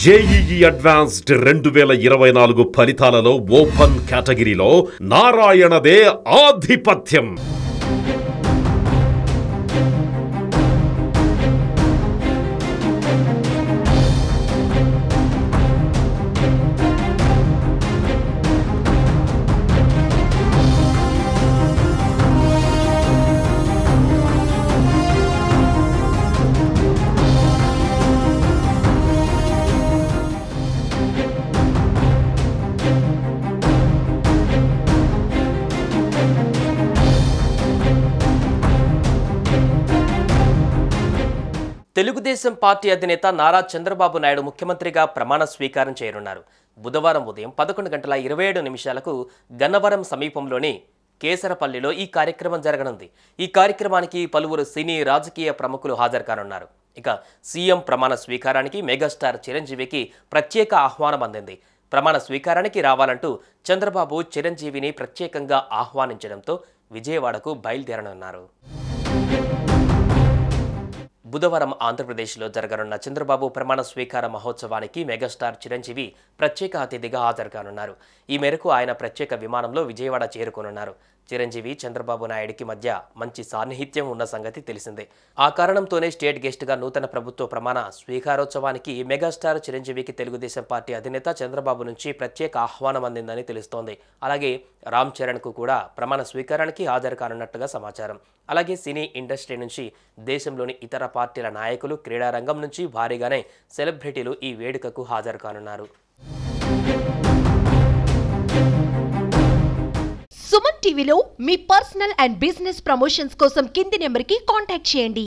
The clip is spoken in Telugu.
జేఈఈ అడ్వాన్స్డ్ 2024 ఫలితాలలో ఓపెన్ కేటగిరీలో నారాయణదే ఆధిపత్యం. తెలుగుదేశం పార్టీ అధినేత నారా చంద్రబాబు నాయుడు ముఖ్యమంత్రిగా ప్రమాణ స్వీకారం చేయనున్నారు. బుధవారం ఉదయం 11:27 గన్నవరం సమీపంలోని కేసరపల్లిలో ఈ కార్యక్రమం జరగనుంది. ఈ కార్యక్రమానికి పలువురు సినీ రాజకీయ ప్రముఖులు హాజరు కానున్నారు. ఇక సీఎం ప్రమాణ స్వీకారానికి మెగాస్టార్ చిరంజీవికి ప్రత్యేక ఆహ్వానం అందింది. ప్రమాణ స్వీకారానికి రావాలంటూ చంద్రబాబు చిరంజీవిని ప్రత్యేకంగా ఆహ్వానించడంతో విజయవాడకు బయలుదేరనున్నారు. బుధవారం ఆంధ్రప్రదేశ్లో జరగనున్న చంద్రబాబు ప్రమాణ స్వీకార మహోత్సవానికి మెగాస్టార్ చిరంజీవి ప్రత్యేక అతిథిగా హాజరు కానున్నారు. ఈ మేరకు ఆయన ప్రత్యేక విమానంలో విజయవాడ చేరుకోనున్నారు. చిరంజీవి చంద్రబాబు నాయుడికి మధ్య మంచి సాన్నిహిత్యం ఉన్న సంగతి తెలిసిందే. ఆ కారణంతోనే స్టేట్ గెస్ట్గా నూతన ప్రభుత్వ ప్రమాణ స్వీకారోత్సవానికి మెగాస్టార్ చిరంజీవికి తెలుగుదేశం పార్టీ అధినేత చంద్రబాబు నుంచి ప్రత్యేక ఆహ్వానం అందిందని తెలుస్తోంది. అలాగే రామ్ చరణ్కు కూడా ప్రమాణ స్వీకారానికి హాజరు కానున్నట్టుగా సమాచారం. అలాగే సినీ ఇండస్ట్రీ నుంచి దేశంలోని ఇతర పార్టీల నాయకులు, క్రీడారంగం నుంచి భారీగానే సెలబ్రిటీలు ఈ వేడుకకు హాజరు కానున్నారు. సుమన్ టీవీలో మీ పర్సనల్ అండ్ బిజినెస్ ప్రమోషన్స్ కోసం కింది నెంబర్కి కాంటాక్ట్ చేయండి.